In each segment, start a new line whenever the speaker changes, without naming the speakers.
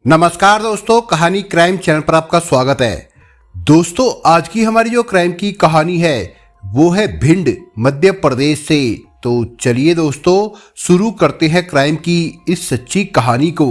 नमस्कार दोस्तों, कहानी क्राइम चैनल पर आपका स्वागत है। दोस्तों, आज की हमारी जो क्राइम की कहानी है वो है भिंड मध्य प्रदेश से। तो चलिए दोस्तों, शुरू करते हैं क्राइम की इस सच्ची कहानी को।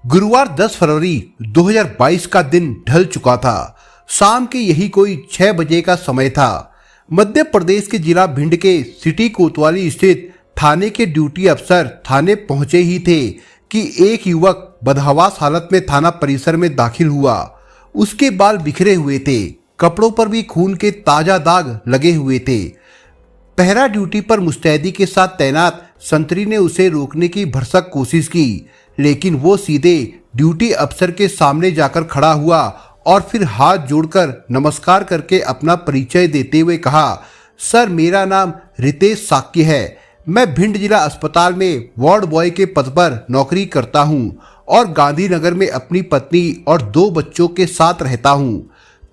गुरुवार 10 फरवरी 2022 का दिन ढल चुका था। शाम के यही कोई 6 बजे का समय था। मध्य प्रदेश के जिला भिंड के सिटी कोतवाली स्थित थाने के ड्यूटी अफसर थाने पहुंचे ही थे कि एक युवक बदहवास हालत में थाना परिसर में दाखिल हुआ। उसके बाल बिखरे हुए थे, कपड़ों पर भी खून के ताजा दाग लगे हुए थे। पहरा ड्यूटी पर मुस्तैदी के साथ तैनात संतरी ने उसे रोकने की भरसक कोशिश की, लेकिन वो सीधे ड्यूटी अफसर के सामने जाकर खड़ा हुआ और फिर हाथ जोड़कर नमस्कार करके अपना परिचय देते हुए कहा, सर, मेरा नाम रितेश साक्य है। मैं भिंड जिला अस्पताल में वार्ड बॉय के पद पर नौकरी करता हूं और गांधीनगर में अपनी पत्नी और 2 बच्चों के साथ रहता हूं।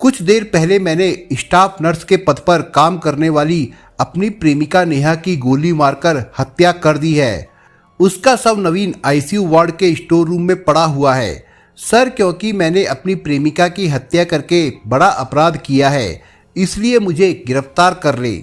कुछ देर पहले मैंने स्टाफ नर्स के पद पर काम करने वाली अपनी प्रेमिका नेहा की गोली मारकर हत्या कर दी है। उसका शव नवीन आईसीयू वार्ड के स्टोर रूम में पड़ा हुआ है। सर, क्योंकि मैंने अपनी प्रेमिका की हत्या करके बड़ा अपराध किया है, इसलिए मुझे गिरफ्तार कर ले।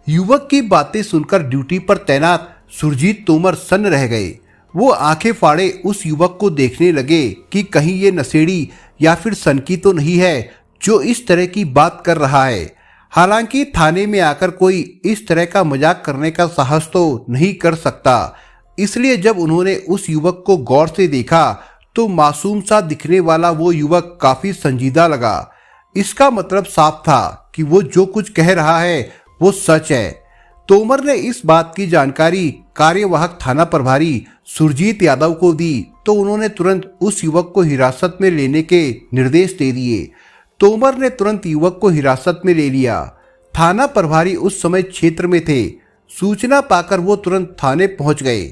युवक की बातें सुनकर ड्यूटी पर तैनात सुरजीत तोमर सन्न रह गए। वो आंखें फाड़े उस युवक को देखने लगे कि कहीं ये नशेड़ी या फिर सनकी तो नहीं है जो इस तरह की बात कर रहा है। हालांकि थाने में आकर कोई इस तरह का मजाक करने का साहस तो नहीं कर सकता, इसलिए जब उन्होंने उस युवक को गौर से देखा तो मासूम सा दिखने वाला वो युवक काफी संजीदा लगा। इसका मतलब साफ था कि वो जो कुछ कह रहा है वो सच है। तोमर ने इस बात की जानकारी कार्यवाहक थाना प्रभारी सुरजीत यादव को दी तो उन्होंने तुरंत उस युवक को हिरासत में लेने के निर्देश दे दिए। तोमर ने तुरंत युवक को हिरासत में ले लिया। थाना प्रभारी उस समय क्षेत्र में थे। सूचना पाकर वो तुरंत थाने पहुंच गए।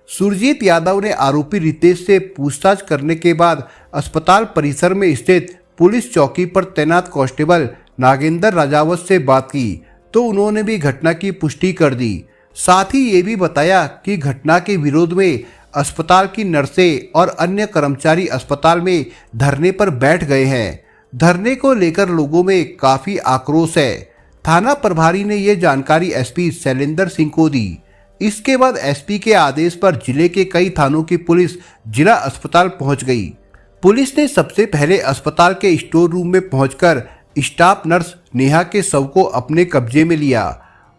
सुरजीत यादव ने आरोपी रितेश से पूछताछ करने के बाद अस्पताल परिसर में स्थित पुलिस चौकी पर तैनात कांस्टेबल नागेंद्र राजावत से बात की तो उन्होंने भी घटना की पुष्टि कर दी। साथ ही ये भी बताया कि घटना के विरोध में अस्पताल की नर्सें और अन्य कर्मचारी अस्पताल में धरने पर बैठ गए हैं। धरने को लेकर लोगों में काफी आक्रोश है। थाना प्रभारी ने ये जानकारी एसपी शैलेंद्र सिंह को दी। इसके बाद एसपी के आदेश पर जिले के कई थानों की पुलिस जिला अस्पताल पहुंच गई। पुलिस ने सबसे पहले अस्पताल के स्टोर रूम में पहुंचकर स्टाफ नर्स नेहा के शव को अपने कब्जे में लिया।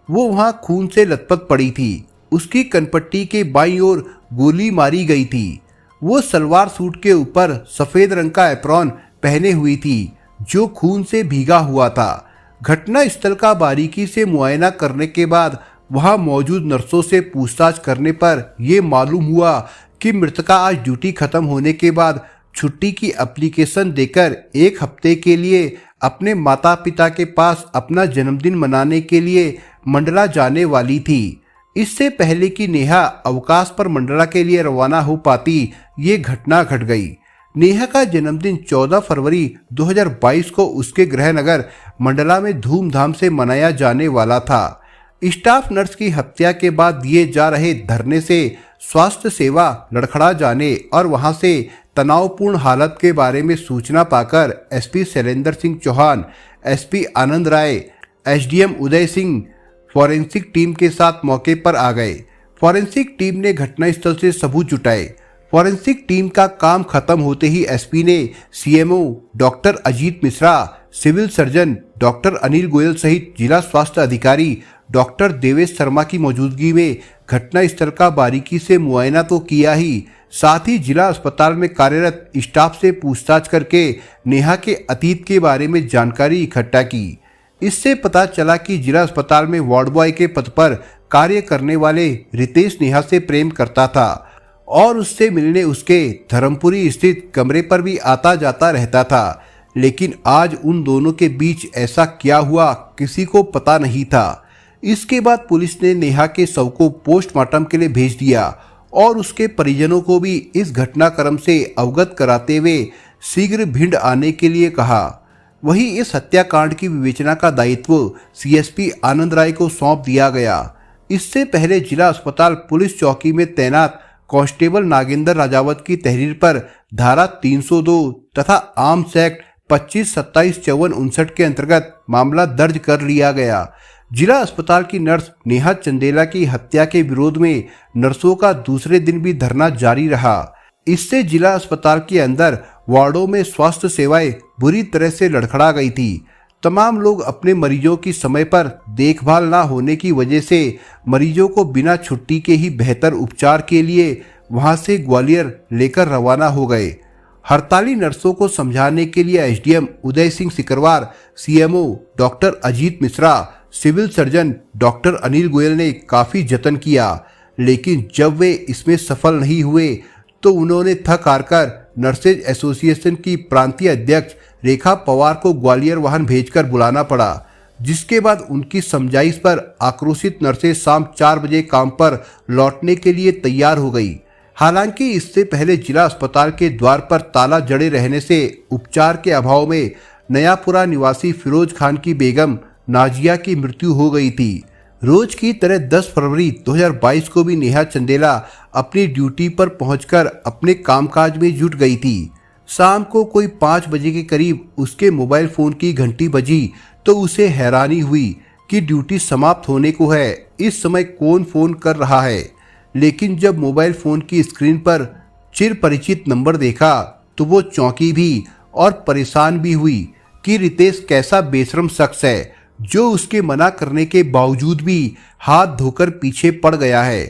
वो वहां खून से लथपथ पड़ी थी। उसकी कनपट्टी के बाईं ओर गोली मारी गई थी। वो सलवार सूट के ऊपर सफेद रंग का एप्रॉन पहने हुई थी जो खून से भीगा हुआ था। घटना स्थल का बारीकी से मुआयना करने के बाद वहां मौजूद नर्सों से पूछताछ करने पर यह मालूम हुआ कि मृतका आज ड्यूटी खत्म होने के बाद छुट्टी की एप्लीकेशन देकर 1 हफ्ते के लिए अपने माता पिता के पास अपना जन्मदिन मनाने के लिए मंडला जाने वाली थी। इससे पहले कि नेहा अवकाश पर मंडला के लिए रवाना हो पाती, ये घटना घट गई। नेहा का जन्मदिन 14 फरवरी 2022 को उसके गृह नगर मंडला में धूमधाम से मनाया जाने वाला था। स्टाफ नर्स की हत्या के बाद दिए जा रहे धरने से स्वास्थ्य सेवा लड़खड़ा जाने और वहां से तनावपूर्ण हालत के बारे में सूचना पाकर एसपी शैलेंद्र सिंह चौहान, एसपी आनंद राय, SDM Uday Singh forensic team के साथ मौके पर आ गए। फॉरेंसिक टीम ने घटनास्थल से सबूत जुटाए। फॉरेंसिक टीम का काम खत्म होते ही एसपी ने CMO doctor Ajit Mishra, civil surgeon doctor Anil Goyal सहित जिला स्वास्थ्य अधिकारी डॉक्टर देवेश शर्मा की मौजूदगी में घटनास्थल का बारीकी से मुआयना तो किया ही, साथ ही जिला अस्पताल में कार्यरत स्टाफ से पूछताछ करके नेहा के अतीत के बारे में जानकारी इकट्ठा की। इससे पता चला कि जिला अस्पताल में वार्ड बॉय के पद पर कार्य करने वाले रितेश नेहा से प्रेम करता था और उससे मिलने उसके धर्मपुरी स्थित कमरे पर भी आता जाता रहता था। लेकिन आज उन दोनों के बीच ऐसा क्या हुआ, किसी को पता नहीं था। इसके बाद पुलिस ने नेहा के शव को पोस्टमार्टम के लिए भेज दिया और उसके परिजनों को भी इस घटनाक्रम से अवगत कराते हुए शीघ्र भिंड आने के लिए कहा। वहीं इस हत्याकांड की विवेचना का दायित्व सीएसपी आनंद राय को सौंप दिया गया। इससे पहले जिला अस्पताल पुलिस चौकी में तैनात कांस्टेबल नागेंद्र राजावत की तहरीर पर धारा 302 तथा आर्म्स एक्ट 25, 27, 54, 59 के अंतर्गत मामला दर्ज कर लिया गया। जिला अस्पताल की नर्स नेहा चंदेला की हत्या के विरोध में नर्सों का दूसरे दिन भी धरना जारी रहा। इससे जिला अस्पताल के अंदर वार्डों में स्वास्थ्य सेवाएं बुरी तरह से लड़खड़ा गई थी। तमाम लोग अपने मरीजों की समय पर देखभाल न होने की वजह से मरीजों को बिना छुट्टी के ही बेहतर उपचार के लिए वहां से ग्वालियर लेकर रवाना हो गए। हड़ताली नर्सों को समझाने के लिए SDM Uday Singh Sikarwar, CMO doctor Ajit Mishra, civil surgeon doctor Anil Goyal ने काफ़ी जतन किया, लेकिन जब वे इसमें सफल नहीं हुए तो उन्होंने थक हार कर नर्सेज एसोसिएशन की प्रांतीय अध्यक्ष रेखा पवार को ग्वालियर वाहन भेजकर बुलाना पड़ा, जिसके बाद उनकी समझाइश पर आक्रोशित नर्सें शाम 4 बजे काम पर लौटने के लिए तैयार हो गई। हालांकि इससे पहले जिला अस्पताल के द्वार पर ताला जड़े रहने से उपचार के अभाव में नयापुरा निवासी फिरोज खान की बेगम नाजिया की मृत्यु हो गई थी। रोज की तरह 10 फरवरी 2022 को भी नेहा चंदेला अपनी ड्यूटी पर पहुंचकर अपने कामकाज में जुट गई थी। शाम को कोई 5 बजे के करीब उसके मोबाइल फोन की घंटी बजी तो उसे हैरानी हुई कि ड्यूटी समाप्त होने को है, इस समय कौन फोन कर रहा है। लेकिन जब मोबाइल फोन की स्क्रीन पर चिर परिचित नंबर देखा तो वो चौंकी भी और परेशान भी हुई कि रितेश कैसा बेशरम शख्स है जो उसके मना करने के बावजूद भी हाथ धोकर पीछे पड़ गया है।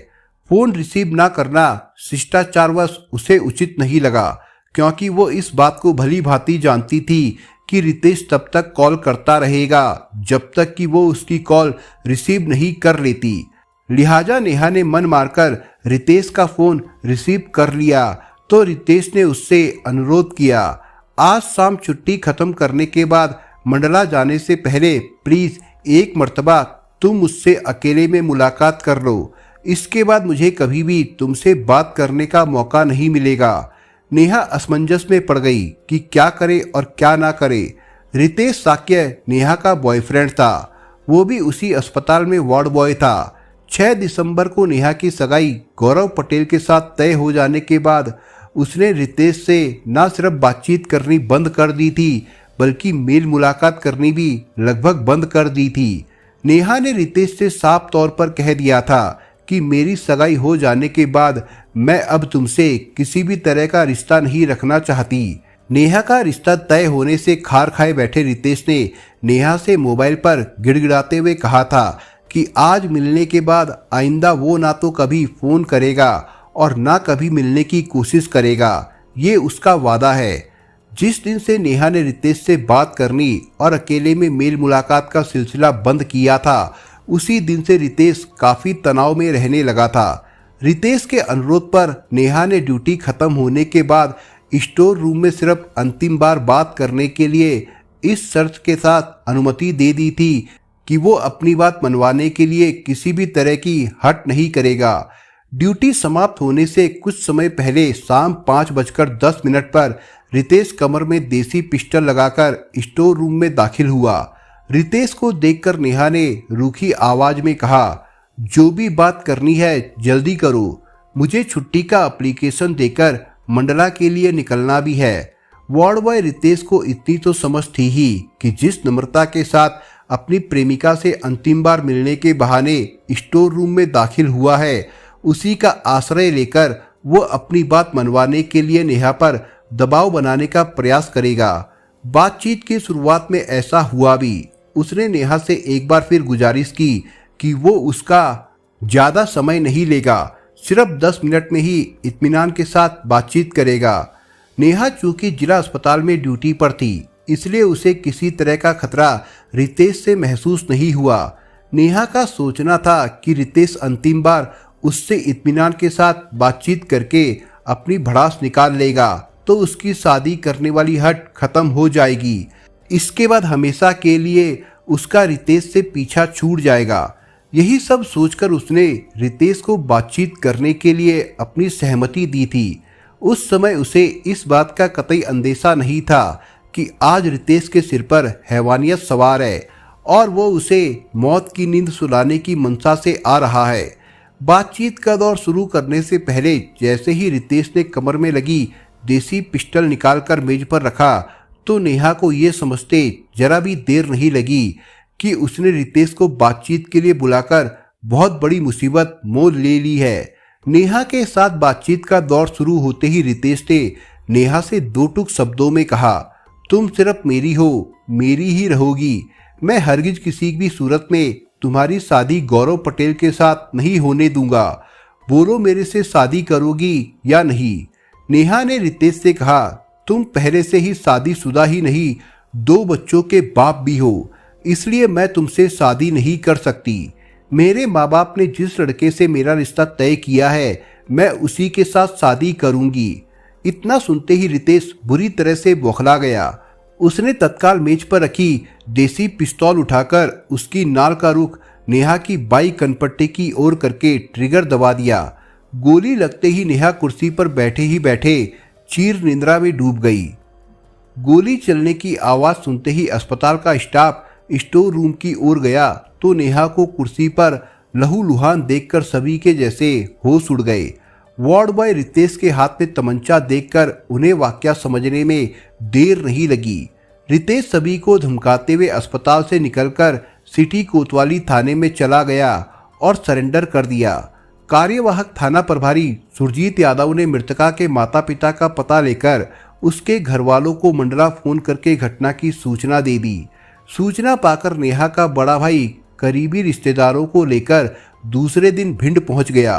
फोन रिसीव ना करना शिष्टाचारवश उसे उचित नहीं लगा, क्योंकि वो इस बात को भली भांति जानती थी कि रितेश तब तक कॉल करता रहेगा जब तक कि वो उसकी कॉल रिसीव नहीं कर लेती। लिहाजा नेहा ने मन मारकर रितेश का फोन रिसीव कर लिया तो रितेश ने उससे अनुरोध किया, आज शाम छुट्टी खत्म करने के बाद मंडला जाने से पहले प्लीज एक मर्तबा तुम मुझसे अकेले में मुलाकात कर लो, इसके बाद मुझे कभी भी तुमसे बात करने का मौका नहीं मिलेगा। नेहा असमंजस में पड़ गई कि क्या करे और क्या ना करे। रितेश साक्य नेहा का बॉयफ्रेंड था, वो भी उसी अस्पताल में वार्ड बॉय था। 6 दिसंबर को नेहा की सगाई गौरव पटेल के साथ तय हो जाने के बाद उसने रितेश से न सिर्फ बातचीत करनी बंद कर दी थी बल्कि मेल मुलाकात करनी भी लगभग बंद कर दी थी। नेहा ने रितेश से साफ तौर पर कह दिया था कि मेरी सगाई हो जाने के बाद मैं अब तुमसे किसी भी तरह का रिश्ता नहीं रखना चाहती। नेहा का रिश्ता तय होने से खार खाए बैठे रितेश ने नेहा से मोबाइल पर गिड़गिड़ाते हुए कहा था कि आज मिलने के बाद आइंदा वो ना तो कभी फोन करेगा और ना कभी मिलने की कोशिश करेगा, ये उसका वादा है। जिस दिन से नेहा ने रितेश से बात करनी और अकेले में मेल मुलाकात का सिलसिला बंद किया था, उसी दिन से रितेश काफ़ी तनाव में रहने लगा था। रितेश के अनुरोध पर नेहा ने ड्यूटी खत्म होने के बाद स्टोर रूम में सिर्फ अंतिम बार बात करने के लिए इस शर्त के साथ अनुमति दे दी थी कि वो अपनी बात मनवाने के लिए किसी भी तरह की हट नहीं करेगा। ड्यूटी समाप्त होने से कुछ समय पहले शाम 5:10 पर रितेश कमर में देसी पिस्टल लगाकर स्टोर रूम में दाखिल हुआ। रितेश को देखकर नेहा ने रूखी आवाज में कहा, जो भी बात करनी है जल्दी करो, मुझे छुट्टी का एप्लीकेशन देकर मंडला के लिए निकलना भी है। वार्ड बॉय रितेश को इतनी तो समझ थी ही कि जिस नम्रता के साथ अपनी प्रेमिका से अंतिम बार मिलने के बहाने स्टोर रूम में दाखिल हुआ है, उसी का आश्रय लेकर वो अपनी बात मनवाने के लिए नेहा पर दबाव बनाने का प्रयास करेगा। बातचीत की शुरुआत में ऐसा हुआ भी। उसने नेहा से एक बार फिर गुजारिश की कि वो उसका ज़्यादा समय नहीं लेगा, सिर्फ 10 मिनट में ही इत्मीनान के साथ बातचीत करेगा। नेहा चूंकि जिला अस्पताल में ड्यूटी पर थी, इसलिए उसे किसी तरह का खतरा रितेश से महसूस नहीं हुआ। नेहा का सोचना था कि रितेश अंतिम बार उससे इत्मीनान के साथ बातचीत करके अपनी भड़ास निकाल लेगा तो उसकी शादी करने वाली हट खत्म हो जाएगी। इसके बाद हमेशा के लिए उसका रितेश से पीछा छूट जाएगा। यही सब सोचकर उसने रितेश को बातचीत करने के लिए अपनी सहमति दी थी। उस समय उसे इस बात का कतई अंदेशा नहीं था कि आज रितेश के सिर पर हैवानियत सवार है और वो उसे मौत की नींद सुलाने की मंशा से आ रहा है। बातचीत का दौर शुरू करने से पहले जैसे ही रितेश ने कमर में लगी देसी पिस्टल निकालकर मेज पर रखा तो नेहा को ये समझते जरा भी देर नहीं लगी कि उसने रितेश को बातचीत के लिए बुलाकर बहुत बड़ी मुसीबत मोल ले ली है। नेहा के साथ बातचीत का दौर शुरू होते ही रितेश ने नेहा से दो टूक शब्दों में कहा, तुम सिर्फ मेरी हो, मेरी ही रहोगी। मैं हरगिज किसी भी सूरत में तुम्हारी शादी गौरव पटेल के साथ नहीं होने दूंगा। बोलो मेरे से शादी करोगी या नहीं? नेहा ने रितेश से कहा, तुम पहले से ही शादीशुदा ही नहीं 2 बच्चों के बाप भी हो, इसलिए मैं तुमसे शादी नहीं कर सकती। मेरे माँ बाप ने जिस लड़के से मेरा रिश्ता तय किया है मैं उसी के साथ शादी करूंगी। इतना सुनते ही रितेश बुरी तरह से बौखला गया। उसने तत्काल मेज पर रखी देसी पिस्तौल उठाकर उसकी नाल का रुख नेहा की बाई कनपट्टी की ओर करके ट्रिगर दबा दिया। गोली लगते ही नेहा कुर्सी पर बैठे ही बैठे चीर निंद्रा में डूब गई। गोली चलने की आवाज सुनते ही अस्पताल का स्टाफ स्टोर रूम की ओर गया तो नेहा को कुर्सी पर लहूलुहान देखकर सभी के जैसे होश उड़ गए। वार्ड बॉय रितेश के हाथ में तमंचा देखकर उन्हें वाकया समझने में देर नहीं लगी। रितेश सभी को धमकाते हुए अस्पताल से निकलकर सिटी कोतवाली थाने में चला गया और सरेंडर कर दिया। कार्यवाहक थाना प्रभारी सुरजीत यादव ने मृतका के माता पिता का पता लेकर उसके घर वालों को मंडला फोन करके घटना की सूचना दे दी। सूचना पाकर नेहा का बड़ा भाई करीबी रिश्तेदारों को लेकर दूसरे दिन भिंड पहुंच गया।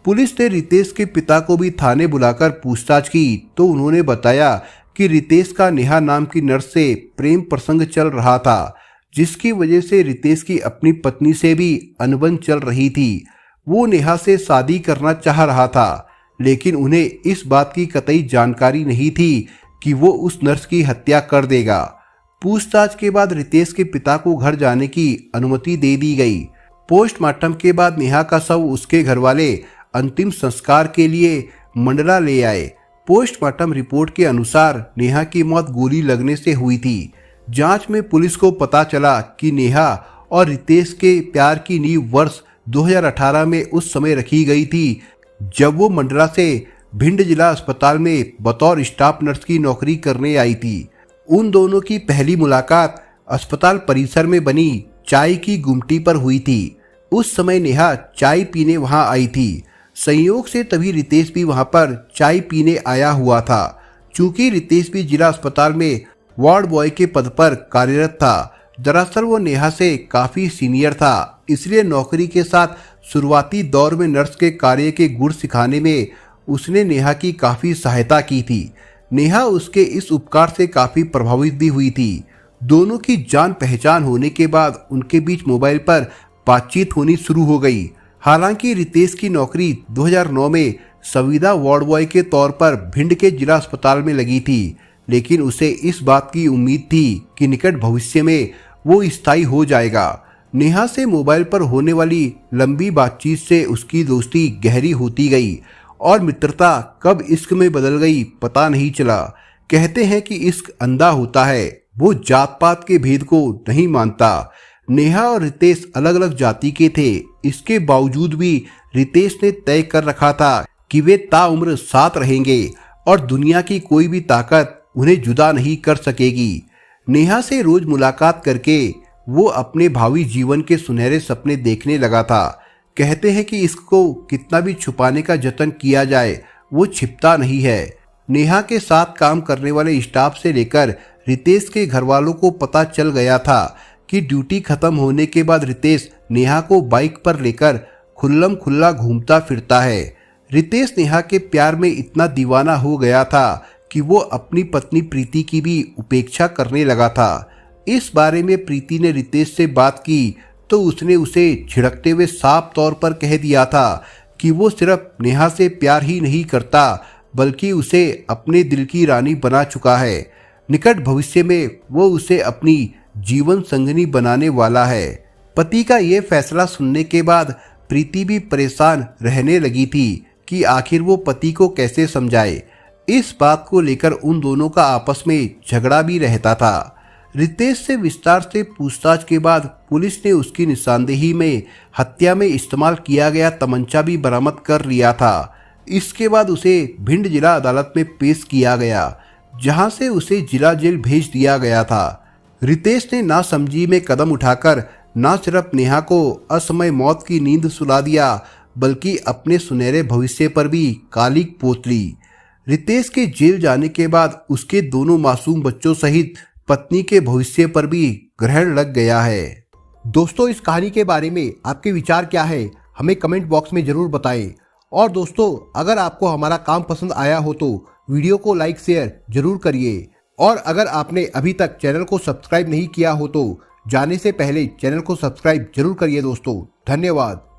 पुलिस ने रितेश के पिता को भी थाने बुलाकर पूछताछ की तो उन्होंने बताया कि रितेश का नेहा नाम की नर्स से प्रेम प्रसंग चल रहा था, जिसकी वजह से रितेश की अपनी पत्नी से भी अनबन चल रही थी। वो नेहा से शादी करना चाह रहा था, लेकिन उन्हें इस बात की कतई जानकारी नहीं थी कि वो उस नर्स की हत्या कर देगा। पूछताछ के बाद रितेश के पिता को घर जाने की अनुमति दे दी गई। पोस्टमार्टम के बाद नेहा का शव उसके घरवाले अंतिम संस्कार के लिए मंडला ले आए। पोस्टमार्टम रिपोर्ट के अनुसार नेहा की मौत गोली लगने से हुई थी। जांच में पुलिस को पता चला कि नेहा और रितेश के प्यार की नींव वर्ष 2018 में उस समय रखी गई थी जब वो मंडला से भिंड जिला अस्पताल में बतौर स्टाफ नर्स की नौकरी करने आई थी। उन दोनों की पहली मुलाकात अस्पताल परिसर में बनी चाय की गुमटी पर हुई थी। उस समय नेहा चाय पीने वहां आई थी। संयोग से तभी रितेश भी वहां पर चाय पीने आया हुआ था। चूंकि रितेश भी जिला अस्पताल में वार्ड बॉय के पद पर कार्यरत था। दरअसल वो नेहा से काफी सीनियर था, इसलिए नौकरी के साथ शुरुआती दौर में नर्स के कार्य के गुण सिखाने में उसने नेहा की काफी सहायता की थी। नेहा उसके इस उपकार से काफी प्रभावित भी हुई थी। दोनों की जान पहचान होने के बाद उनके बीच मोबाइल पर बातचीत होनी शुरू हो गई। हालांकि रितेश की नौकरी 2009 में संविदा वार्ड बॉय के तौर पर भिंड के जिला अस्पताल में लगी थी, लेकिन उसे इस बात की उम्मीद थी कि निकट भविष्य में वो स्थायी हो जाएगा। नेहा से मोबाइल पर होने वाली लंबी बातचीत से उसकी दोस्ती गहरी होती गई और मित्रता कब इश्क में बदल गई पता नहीं चला। कहते हैं कि इश्क अंधा होता है, वो जात पात के भेद को नहीं मानता। नेहा और रितेश अलग अलग जाति के थे, इसके बावजूद भी रितेश ने तय कर रखा था कि वे ताउम्र साथ रहेंगे और दुनिया की कोई भी ताकत उन्हें जुदा नहीं कर सकेगी। नेहा से रोज मुलाकात करके वो अपने भावी जीवन के सुनहरे सपने देखने लगा था। कहते हैं कि इसको कितना भी छुपाने का जतन किया जाए वो छिपता नहीं है। नेहा के साथ काम करने वाले स्टाफ से लेकर रितेश के घर वालों को पता चल गया था कि ड्यूटी खत्म होने के बाद रितेश नेहा को बाइक पर लेकर खुल्लम खुल्ला घूमता फिरता है। रितेश नेहा के प्यार में इतना दीवाना हो गया था कि वो अपनी पत्नी प्रीति की भी उपेक्षा करने लगा था। इस बारे में प्रीति ने रितेश से बात की तो उसने उसे झिड़कते हुए साफ तौर पर कह दिया था कि वो सिर्फ नेहा से प्यार ही नहीं करता बल्कि उसे अपने दिल की रानी बना चुका है। निकट भविष्य में वो उसे अपनी जीवन संगनी बनाने वाला है। पति का ये फैसला सुनने के बाद प्रीति भी परेशान रहने लगी थी कि आखिर वो पति को कैसे समझाए। इस बात को लेकर उन दोनों का आपस में झगड़ा भी रहता था। रितेश से विस्तार से पूछताछ के बाद पुलिस ने उसकी निशानदेही में हत्या में इस्तेमाल किया गया तमंचा भी बरामद कर लिया था। इसके बाद उसे भिंड जिला अदालत में पेश किया गया, जहां से उसे जिला जेल भेज दिया गया था। रितेश ने नासमझी में कदम उठाकर न सिर्फ नेहा को असमय मौत की नींद सुला दिया, बल्कि अपने सुनहरे भविष्य पर भी कालिक पोत ली। रितेश के जेल जाने के बाद उसके दोनों मासूम बच्चों सहित पत्नी के भविष्य पर भी ग्रहण लग गया है। दोस्तों, इस कहानी के बारे में आपके विचार क्या है, हमें कमेंट बॉक्स में जरूर बताएं। और दोस्तों, अगर आपको हमारा काम पसंद आया हो तो वीडियो को लाइक शेयर जरूर करिए। और अगर आपने अभी तक चैनल को सब्सक्राइब नहीं किया हो तो जाने से पहले चैनल को सब्सक्राइब जरूर करिए दोस्तों। धन्यवाद।